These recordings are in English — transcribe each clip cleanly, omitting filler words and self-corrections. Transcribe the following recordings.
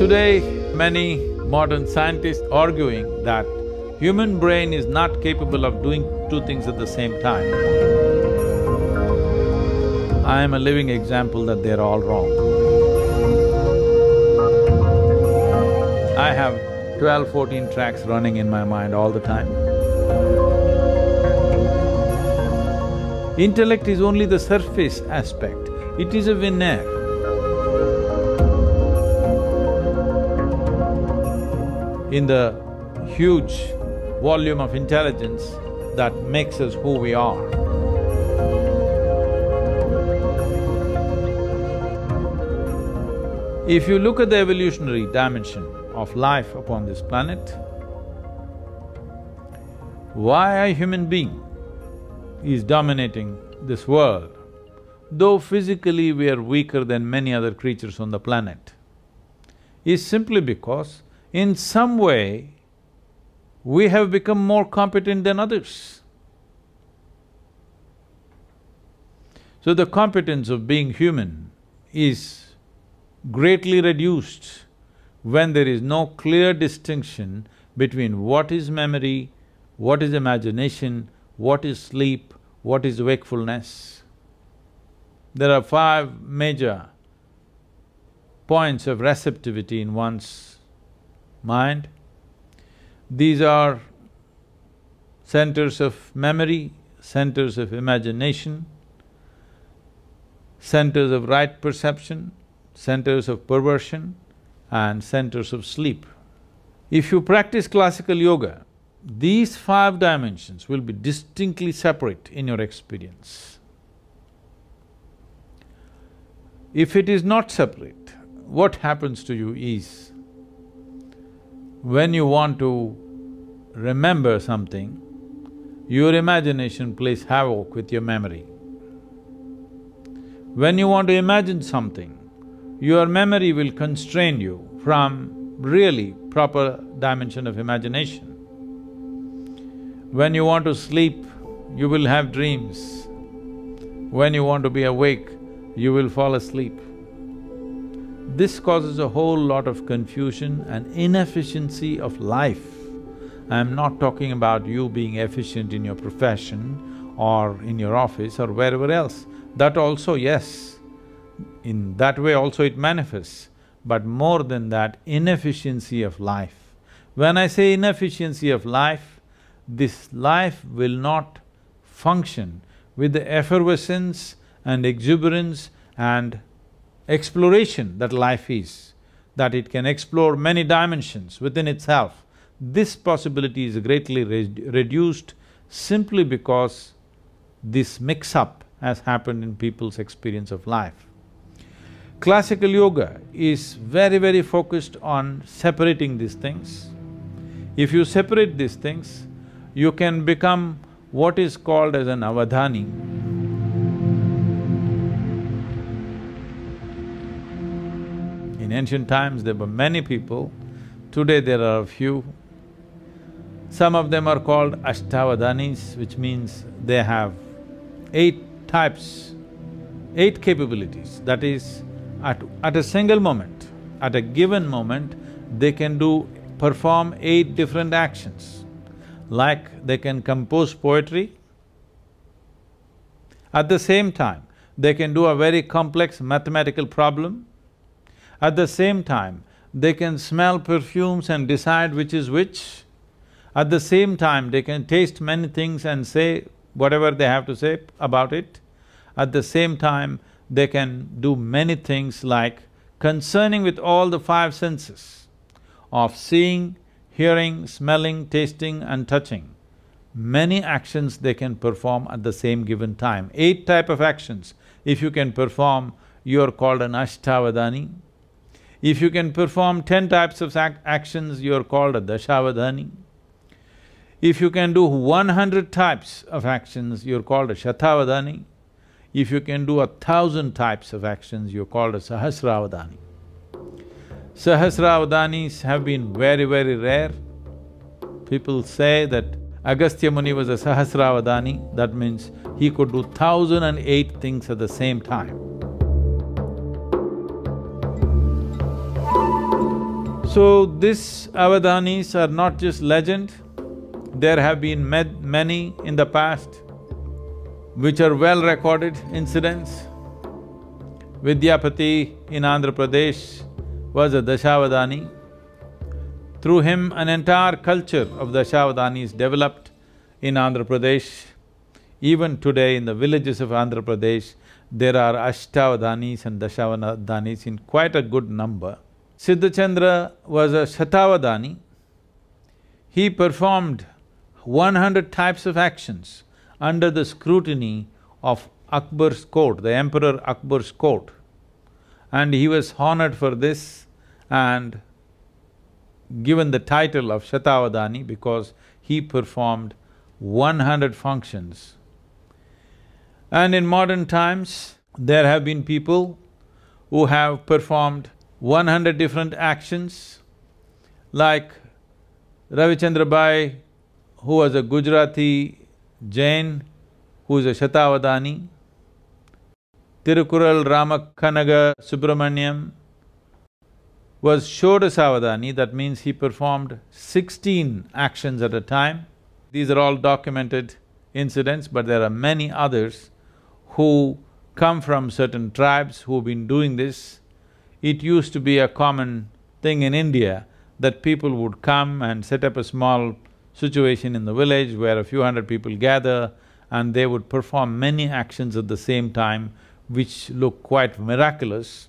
Today, many modern scientists arguing that human brain is not capable of doing two things at the same time. I am a living example that they're all wrong. I have 12, 14 tracks running in my mind all the time. Intellect is only the surface aspect, it is a veneer. In the huge volume of intelligence that makes us who we are. If you look at the evolutionary dimension of life upon this planet, why a human being is dominating this world, though physically we are weaker than many other creatures on the planet, is simply because in some way we have become more competent than others. So the competence of being human is greatly reduced when there is no clear distinction between what is memory, what is imagination, what is sleep, what is wakefulness. There are 5 major points of receptivity in one's mind. These are centers of memory, centers of imagination, centers of right perception, centers of perversion, and centers of sleep. If you practice classical yoga, these 5 dimensions will be distinctly separate in your experience. If it is not separate, what happens to you is, when you want to remember something, your imagination plays havoc with your memory. When you want to imagine something, your memory will constrain you from really proper dimension of imagination. When you want to sleep, you will have dreams. When you want to be awake, you will fall asleep. This causes a whole lot of confusion and inefficiency of life. I'm not talking about you being efficient in your profession or in your office or wherever else. That also, yes, in that way also it manifests, but more than that, inefficiency of life. When I say inefficiency of life, this life will not function with the effervescence and exuberance and exploration that life is, that it can explore many dimensions within itself. This possibility is greatly reduced simply because this mix-up has happened in people's experience of life. Classical yoga is very focused on separating these things. If you separate these things, you can become what is called as an avadhani. In ancient times there were many people, today there are a few. Some of them are called ashtavadhanis, which means they have 8 types, 8 capabilities. That is, at a single moment, at a given moment, they can perform 8 different actions. Like they can compose poetry, at the same time they can do a very complex mathematical problem, at the same time they can smell perfumes and decide which is which, at the same time they can taste many things and say whatever they have to say about it, at the same time they can do many things like concerning with all the 5 senses of seeing, hearing, smelling, tasting and touching. Many actions they can perform at the same given time. 8 type of actions. If you can perform, you are called an ashtavadhani. If you can perform 10 types of actions, you are called a dashavadhani. If you can do 100 types of actions, you are called a shatavadhani. If you can do 1,000 types of actions, you are called a sahasravadhani. Sahasravadhanis have been very rare. People say that Agastya Muni was a Sahasravadhani, that means he could do 1,008 things at the same time. So these avadanis are not just legend, there have been many in the past which are well-recorded incidents. Vidyapati in Andhra Pradesh was a Dashavadani. Through him, an entire culture of Dashavadanis developed in Andhra Pradesh. Even today in the villages of Andhra Pradesh, there are Ashtavadanis and Dashavadanis in quite a good number. Siddhachandra was a Shatavadani. He performed 100 types of actions under the scrutiny of Akbar's court, the Emperor Akbar's court. And he was honored for this and given the title of Shatavadani because he performed 100 functions. And in modern times, there have been people who have performed 100 different actions, like Ravichandra Bai, who was a Gujarati Jain, who is a Shatavadani. Tirukural Ramakanaga Subramaniam was Shodasavadani, that means he performed 16 actions at a time. These are all documented incidents, but there are many others who come from certain tribes who've been doing this. It used to be a common thing in India that people would come and set up a small situation in the village where a few hundred people gather and they would perform many actions at the same time which look quite miraculous.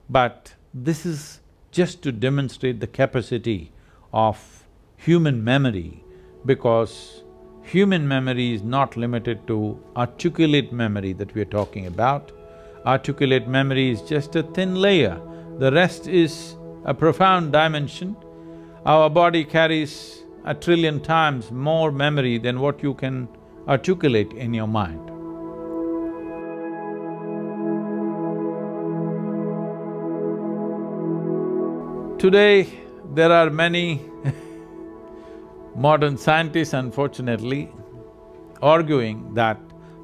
But this is just to demonstrate the capacity of human memory, because human memory is not limited to articulate memory that we are talking about. Articulate memory is just a thin layer, the rest is a profound dimension. Our body carries 1 trillion times more memory than what you can articulate in your mind. Today, there are many modern scientists, unfortunately, arguing that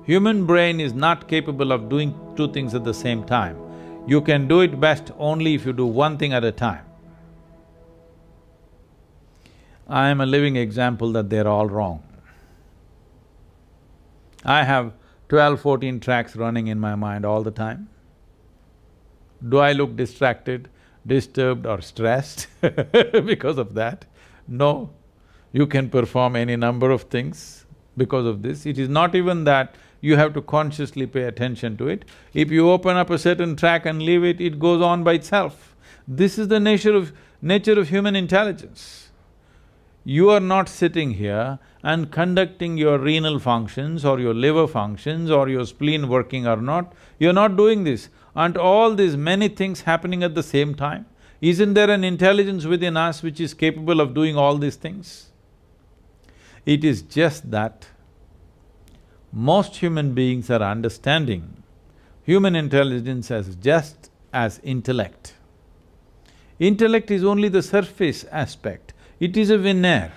human brain is not capable of doing two things at the same time. You can do it best only if you do one thing at a time. I am a living example that they're all wrong. I have 12, 14 tracks running in my mind all the time. Do I look distracted, disturbed or stressed because of that? No. You can perform any number of things because of this. It is not even that you have to consciously pay attention to it. If you open up a certain track and leave it, it goes on by itself. This is the nature of human intelligence. You are not sitting here and conducting your renal functions or your liver functions or your spleen working or not. You're not doing this. Aren't all these many things happening at the same time? Isn't there an intelligence within us which is capable of doing all these things? It is just that most human beings are understanding human intelligence as just as intellect. Intellect is only the surface aspect, it is a veneer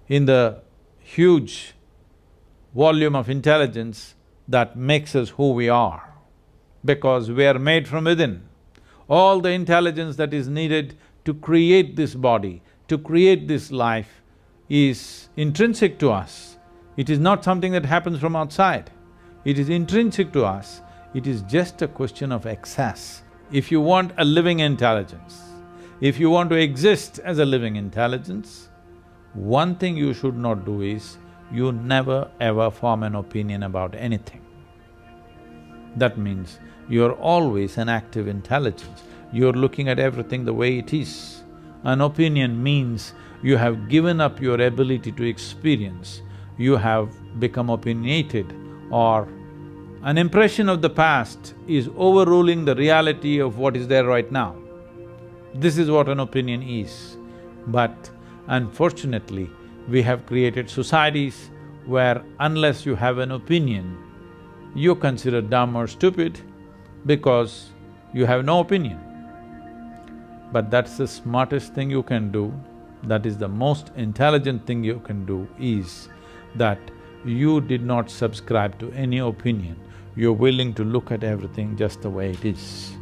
in the huge volume of intelligence that makes us who we are, because we are made from within. All the intelligence that is needed to create this body, to create this life is intrinsic to us. It is not something that happens from outside. It is intrinsic to us. It is just a question of access. If you want a living intelligence, if you want to exist as a living intelligence, one thing you should not do is, you never ever form an opinion about anything. That means you're always an active intelligence, you're looking at everything the way it is. An opinion means you have given up your ability to experience, you have become opinionated, or an impression of the past is overruling the reality of what is there right now. This is what an opinion is. But unfortunately, we have created societies where unless you have an opinion, you're considered dumb or stupid because you have no opinion. But that's the smartest thing you can do, that is the most intelligent thing you can do, is that you did not subscribe to any opinion, you're willing to look at everything just the way it is.